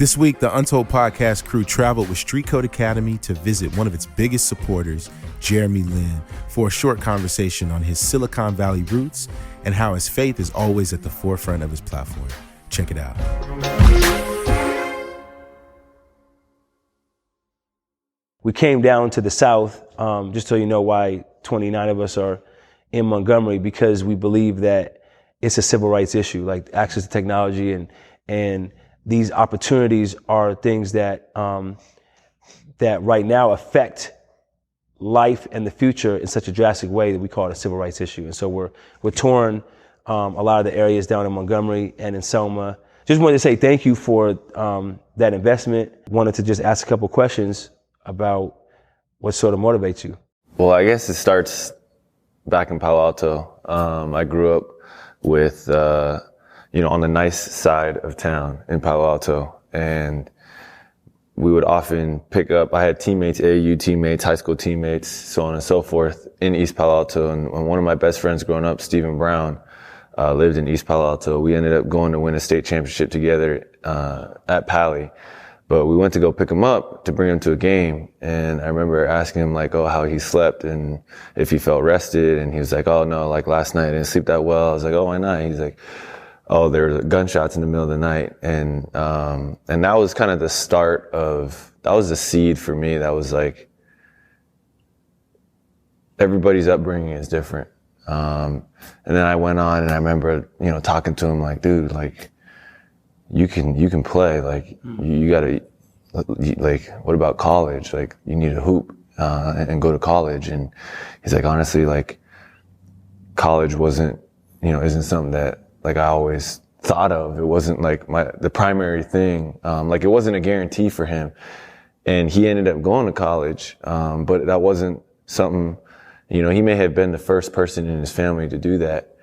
This week, the Untold Podcast crew traveled with Streetcode Academy to visit one of its biggest supporters, Jeremy Lin, for a short conversation on his Silicon Valley roots and how his faith is always at the forefront of his platform. Check it out. We came down to the South, just so you know why 29 of us are in Montgomery, because we believe that it's a civil rights issue, like access to technology and these opportunities are things that that right now affect life and the future in such a drastic way that we call it a civil rights issue. And so we're touring a lot of the areas down in Montgomery and in Selma. Just wanted to say thank you for that investment. Wanted to just ask a couple questions about what sort of motivates you. Well, I guess it starts back in Palo Alto. I grew up with, on the nice side of town in Palo Alto. And we would often pick up, I had teammates, AAU teammates, high school teammates, so on and so forth in East Palo Alto. And one of my best friends growing up, Stephen Brown, lived in East Palo Alto. We ended up going to win a state championship together at Pally. But we went to go pick him up to bring him to a game. And I remember asking him how he slept and if he felt rested. And he was like, oh no, last night I didn't sleep that well. I was like, oh, why not? He's like, oh, there were gunshots in the middle of the night. And that was kind of the start that was the seed for me. That was like, everybody's upbringing is different. And then I went on and I remember, talking to him dude, you can play, you gotta, what about college? You need to hoop, and go to college. And he's like, honestly, college wasn't, isn't something that, I always thought of. It wasn't the primary thing. It wasn't a guarantee for him. And he ended up going to college. But that wasn't something, he may have been the first person in his family to do that.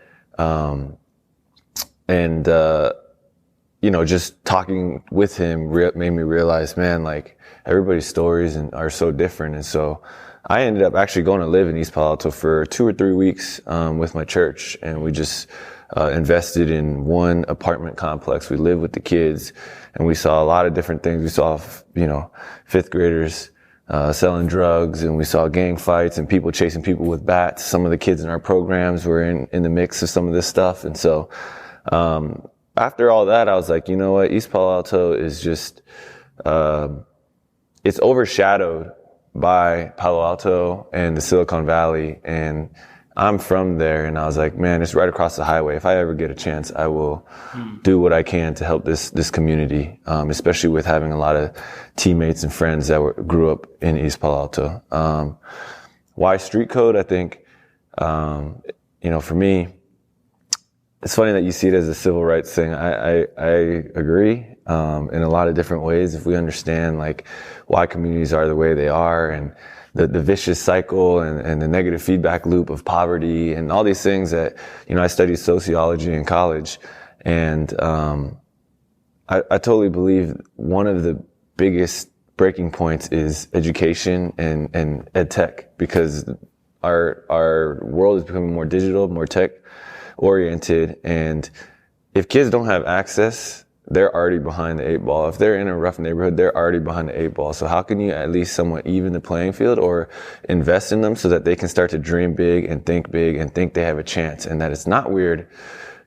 Just talking with him made me realize, man, everybody's stories are so different. And so I ended up actually going to live in East Palo Alto for 2 or 3 weeks, with my church. And we just, invested in one apartment complex. We lived with the kids and we saw a lot of different things. We saw, fifth graders, selling drugs, and we saw gang fights and people chasing people with bats. Some of the kids in our programs were in the mix of some of this stuff. And so, after all that, I was like, you know what? East Palo Alto is just, it's overshadowed by Palo Alto and the Silicon Valley. And I'm from there. And I was like, man, it's right across the highway. If I ever get a chance, I will do what I can to help this community, especially with having a lot of teammates and friends that grew up in East Palo Alto. Why Streetcode? I think, for me, it's funny that you see it as a civil rights thing. I agree, in a lot of different ways. If we understand why communities are the way they are and the vicious cycle and the negative feedback loop of poverty and all these things that, I studied sociology in college. And, I totally believe one of the biggest breaking points is education and ed tech, because our world is becoming more digital, more tech oriented. And if kids don't have access, they're already behind the 8 ball. If they're in a rough neighborhood, they're already behind the 8 ball. So how can you at least somewhat even the playing field or invest in them so that they can start to dream big and think they have a chance, and that it's not weird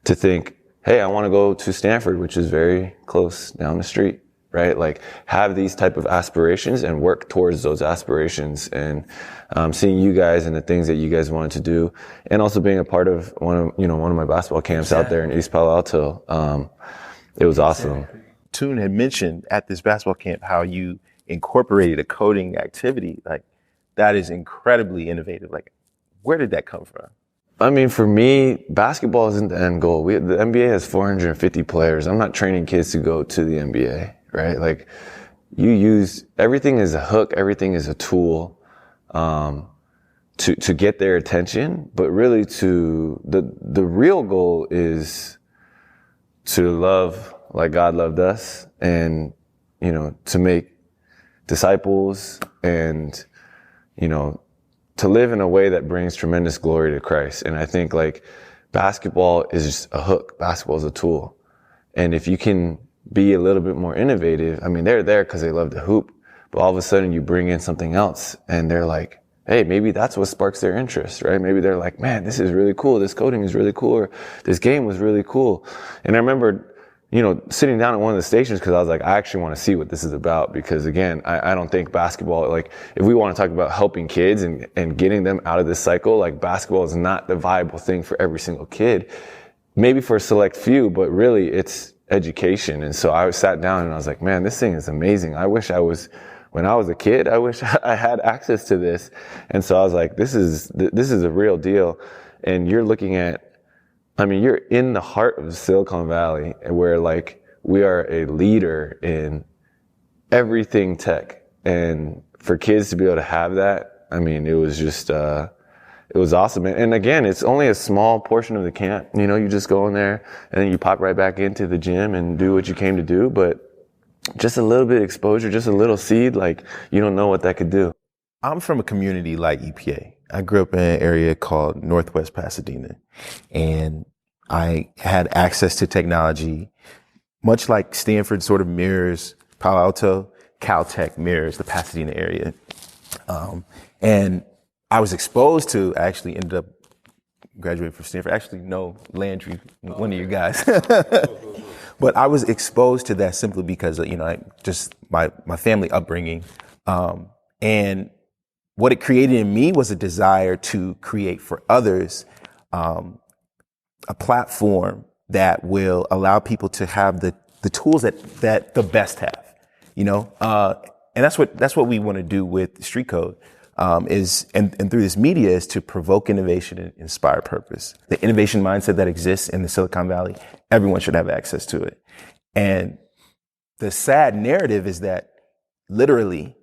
to think, hey, I want to go to Stanford, which is very close down the street, right? Have these type of aspirations and work towards those aspirations. And seeing you guys and the things that you guys wanted to do, and also being a part of one of my basketball camps out there in East Palo Alto. It was awesome. Tune had mentioned at this basketball camp how you incorporated a coding activity. That is incredibly innovative. Where did that come from? I mean, for me, basketball isn't the end goal. The NBA has 450 players. I'm not training kids to go to the NBA, right? Everything is a hook, everything is a tool, to get their attention. But really the real goal is to love like God loved us, and, to make disciples and, to live in a way that brings tremendous glory to Christ. And I think basketball is just a hook. Basketball is a tool. And if you can be a little bit more innovative. I mean, they're there because they love to hoop, but all of a sudden you bring in something else and they're like, hey, maybe that's what sparks their interest, right? Maybe they're like, man, this is really cool. This coding is really cool. Or this game was really cool. And I remember, sitting down at one of the stations because I was like, I actually want to see what this is about. Because again, I don't think basketball, like if we want to talk about helping kids and getting them out of this cycle, like basketball is not the viable thing for every single kid. Maybe for a select few, but really it's education. And so I sat down and I was like, man, this thing is amazing. When I was a kid, I wish I had access to this. And so I was like, this is a real deal. And you're looking at, you're in the heart of Silicon Valley where like we are a leader in everything tech. And for kids to be able to have that, it was just, it was awesome. And again, it's only a small portion of the camp. You just go in there and then you pop right back into the gym and do what you came to do. But just a little bit of exposure, just a little seed, like you don't know what that could do. I'm from a community like EPA. I grew up in an area called Northwest Pasadena, and I had access to technology, much like Stanford sort of mirrors Palo Alto, Caltech mirrors the Pasadena area. And I was exposed to, actually ended up graduating from Stanford. Actually, no, Landry, one of you guys. But I was exposed to that simply because, just my family upbringing. And what it created in me was a desire to create for others a platform that will allow people to have the tools that the best have, and that's what we want to do with Streetcode. And through this media is to provoke innovation and inspire purpose. The innovation mindset that exists in the Silicon Valley, everyone should have access to it. And the sad narrative is that literally,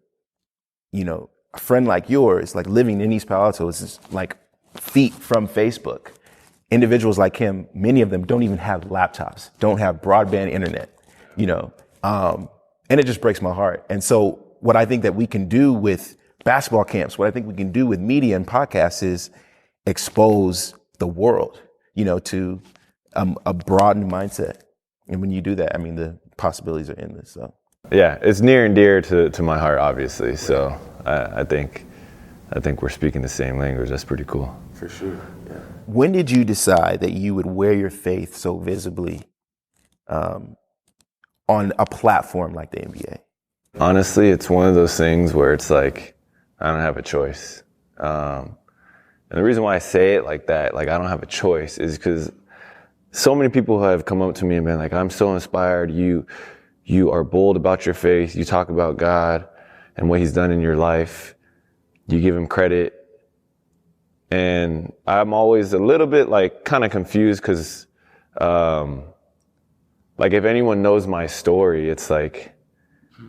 a friend like yours, like living in East Palo Alto is like feet from Facebook. Individuals like him, many of them don't even have laptops, don't have broadband internet, and it just breaks my heart. And so what I think that we can do with basketball camps, what I think we can do with media and podcasts is expose the world, to a broadened mindset. And when you do that, the possibilities are endless. So yeah, it's near and dear to my heart, obviously. So I think we're speaking the same language. That's pretty cool. For sure. Yeah. When did you decide that you would wear your faith so visibly on a platform like the NBA? Honestly, it's one of those things where it's like, I don't have a choice. And the reason why I say it like that, like I don't have a choice, is because so many people have come up to me and been like, I'm so inspired. You are bold about your faith. You talk about God and what he's done in your life. You give him credit. And I'm always a little bit like kind of confused because, like if anyone knows my story, it's like,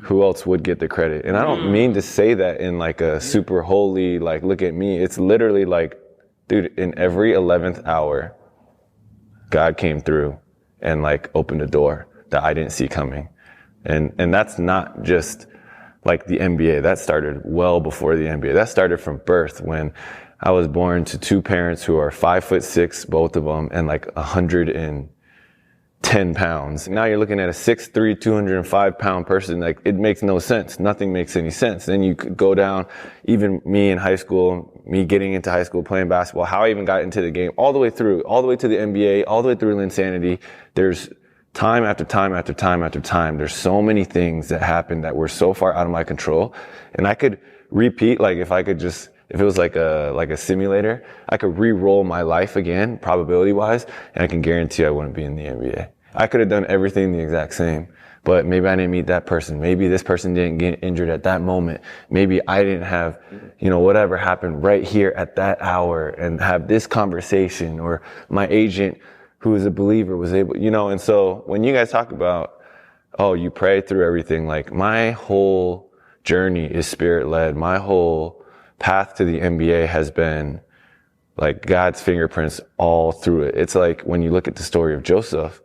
who else would get the credit? And I don't mean to say that in like a super holy, like, look at me. It's literally like, dude, in every 11th hour, God came through and like opened a door that I didn't see coming. And that's not just like the NBA. That started well before the NBA. That started from birth when I was born to two parents who are 5'6", both of them, and like 110 pounds. Now you're looking at a 6'3", 205-pound person. Like it makes no sense. Nothing makes any sense. Then you could go down, even me in high school, me getting into high school, playing basketball, how I even got into the game, all the way to the NBA, all the way through Linsanity. There's time after time after time after time. There's so many things that happened that were so far out of my control. And I could repeat, like if it was like a simulator, I could re-roll my life again, probability-wise, and I can guarantee I wouldn't be in the NBA. I could have done everything the exact same, but maybe I didn't meet that person. Maybe this person didn't get injured at that moment. Maybe I didn't have, whatever happened right here at that hour and have this conversation, or my agent who is a believer was able, and so when you guys talk about, oh, you pray through everything, like my whole journey is spirit-led. My whole path to the NBA has been like God's fingerprints all through it. It's like when you look at the story of Joseph,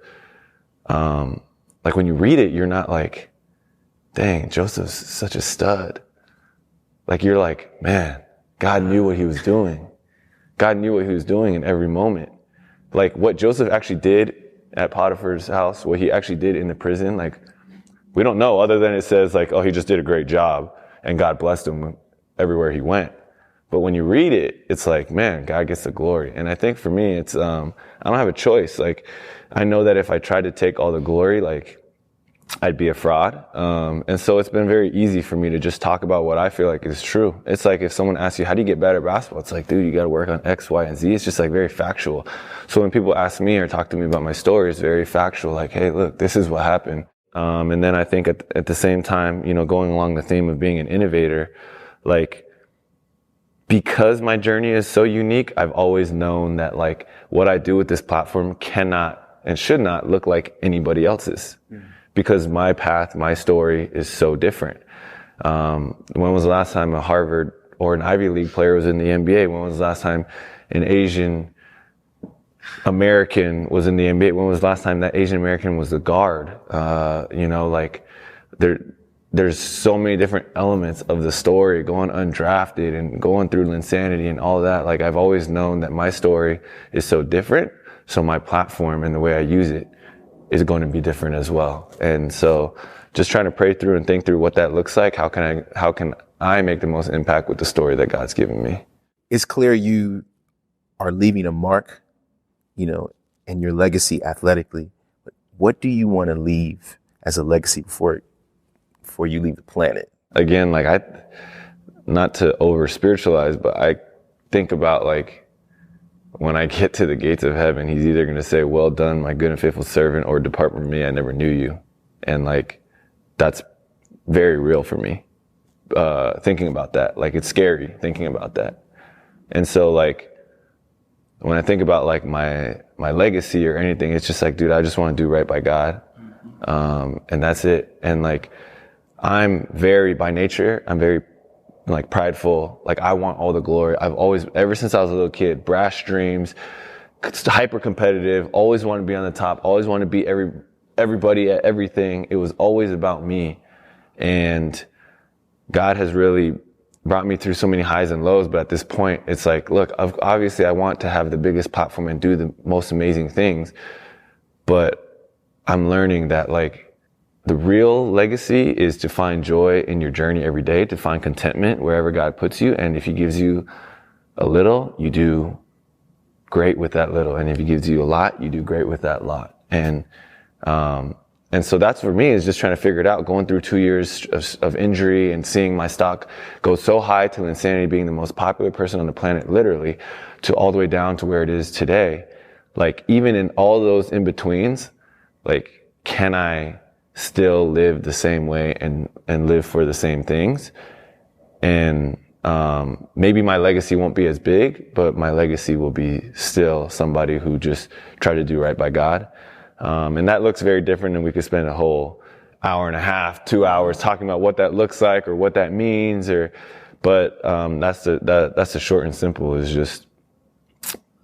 like when you read it, you're not like, dang, Joseph's such a stud. Like you're like, man, God knew what he was doing. God knew what he was doing in every moment. Like what Joseph actually did at Potiphar's house, what he actually did in the prison, like, we don't know, other than it says like, oh, he just did a great job and God blessed him everywhere he went. But when you read it, it's like, man, God gets the glory. And I think for me, it's, I don't have a choice. Like, I know that if I tried to take all the glory, like, I'd be a fraud. And so it's been very easy for me to just talk about what I feel like is true. It's like if someone asks you, how do you get better at basketball? It's like, dude, you got to work on X, Y, and Z. It's just like very factual. So when people ask me or talk to me about my story, it's very factual. Like, hey, look, this is what happened. And then I think at the same time, you know, going along the theme of being an innovator, like, because my journey is so unique, I've always known that like what I do with this platform cannot and should not look like anybody else's. Because my path, my story is so different. When was the last time a Harvard or an Ivy League player was in the NBA? When was the last time an Asian American was in the NBA? When was the last time that Asian American was the guard? You know, like there's so many different elements of the story, going undrafted and going through Linsanity and all that. Like, I've always known that my story is so different. So my platform and the way I use it is going to be different as well. And so just trying to pray through and think through what that looks like. How can I make the most impact with the story that God's given me? It's clear you are leaving a mark, you know, and your legacy athletically. But what do you want to leave as a legacy before you leave the planet? Again, like not to over spiritualize, but I think about like, when I get to the gates of heaven, he's either going to say, well done, my good and faithful servant, or depart from me, I never knew you. And like, that's very real for me. Thinking about that, like, it's scary thinking about that. And so like, when I think about like my legacy or anything, it's just like, dude, I just want to do right by God. And that's it. And like, I'm very, by nature, I'm very like prideful. Like, I want all the glory. I've always, ever since I was a little kid, brash dreams, hyper competitive, always want to be on the top, always want to beat everybody at everything. It was always about me. And God has really brought me through so many highs and lows. But at this point, it's like, look, obviously I want to have the biggest platform and do the most amazing things. But I'm learning that like, the real legacy is to find joy in your journey every day, to find contentment wherever God puts you. And if he gives you a little, you do great with that little. And if he gives you a lot, you do great with that lot. And so that's for me, is just trying to figure it out, going through 2 years of injury and seeing my stock go so high to Linsanity being the most popular person on the planet, literally, to all the way down to where it is today. Like, even in all those in-betweens, like, can I still live the same way and live for the same things? And maybe my legacy won't be as big, but my legacy will be still somebody who just tried to do right by God. And that looks very different, and we could spend a whole hour and a half, 2 hours talking about what that looks like or what that means, but that's the short and simple, is just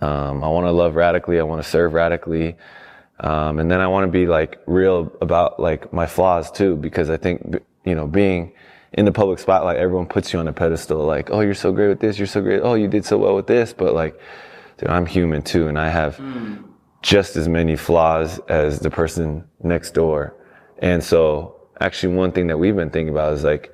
I want to love radically, I want to serve radically. And then I want to be like real about like my flaws too, because I think, you know, being in the public spotlight, everyone puts you on a pedestal, like, oh, you're so great with this, you're so great, oh, you did so well with this. But like, dude, I'm human too, and I have just as many flaws as the person next door. And so actually one thing that we've been thinking about is like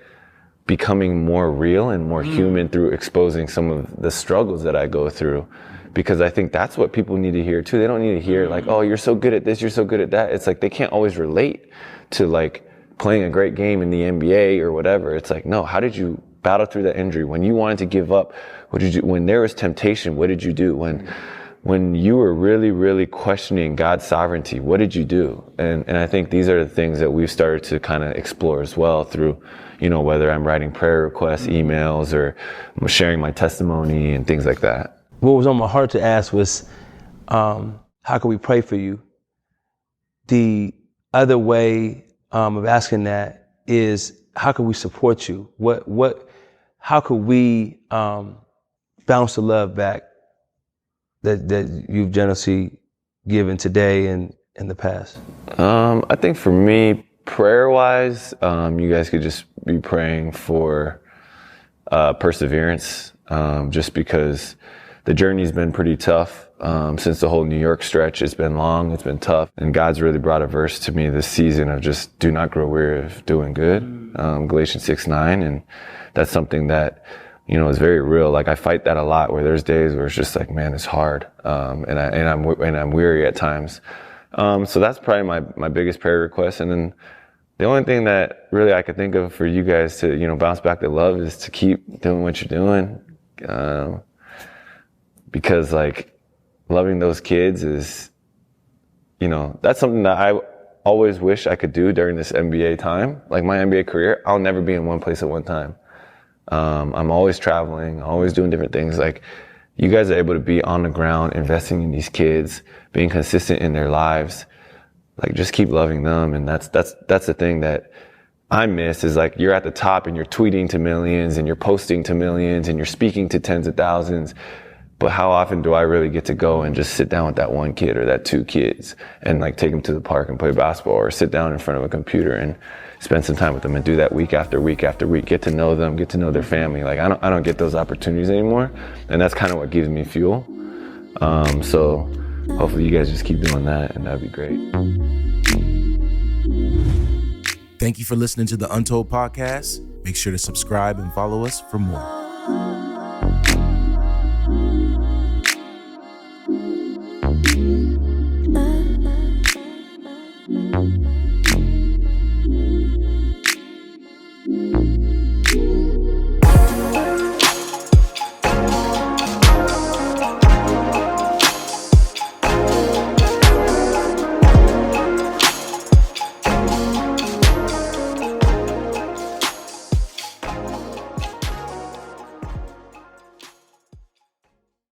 becoming more real and more human through exposing some of the struggles that I go through. Because I think that's what people need to hear too. They don't need to hear like, oh, you're so good at this, you're so good at that. It's like, they can't always relate to like playing a great game in the NBA or whatever. It's like, no, how did you battle through that injury? When you wanted to give up, what did you, when there was temptation, what did you do? When you were really, really questioning God's sovereignty, what did you do? And I think these are the things that we've started to kind of explore as well through, you know, whether I'm writing prayer requests, emails, or sharing my testimony and things like that. What was on my heart to ask was, how can we pray for you? The other way of asking that is, how can we support you? How could we bounce the love back that you've generously given today and in the past? I think for me, prayer-wise, you guys could just be praying for perseverance, just because the journey's been pretty tough. since the whole New York stretch. It's been long, it's been tough, and God's really brought a verse to me this season of just do not grow weary of doing good, Galatians 6:9, and that's something that, you know, is very real. Like I fight that a lot, where there's days where it's just like, man, it's hard, and I'm weary at times. So that's probably my biggest prayer request. And then the only thing that really I could think of for you guys to, you know, bounce back to love is to keep doing what you're doing. Because like loving those kids is, you know, that's something that I always wish I could do during this NBA time. Like my NBA career, I'll never be in one place at one time. I'm always traveling, always doing different things. Like you guys are able to be on the ground, investing in these kids, being consistent in their lives. Like just keep loving them. And that's the thing that I miss, is like you're at the top and you're tweeting to millions and you're posting to millions and you're speaking to tens of thousands. But how often do I really get to go and just sit down with that one kid or that two kids and like take them to the park and play basketball, or sit down in front of a computer and spend some time with them and do that week after week after week, get to know them, get to know their family. Like I don't get those opportunities anymore. And that's kind of what gives me fuel. So hopefully you guys just keep doing that, and that'd be great. Thank you for listening to the Untold Podcast. Make sure to subscribe and follow us for more.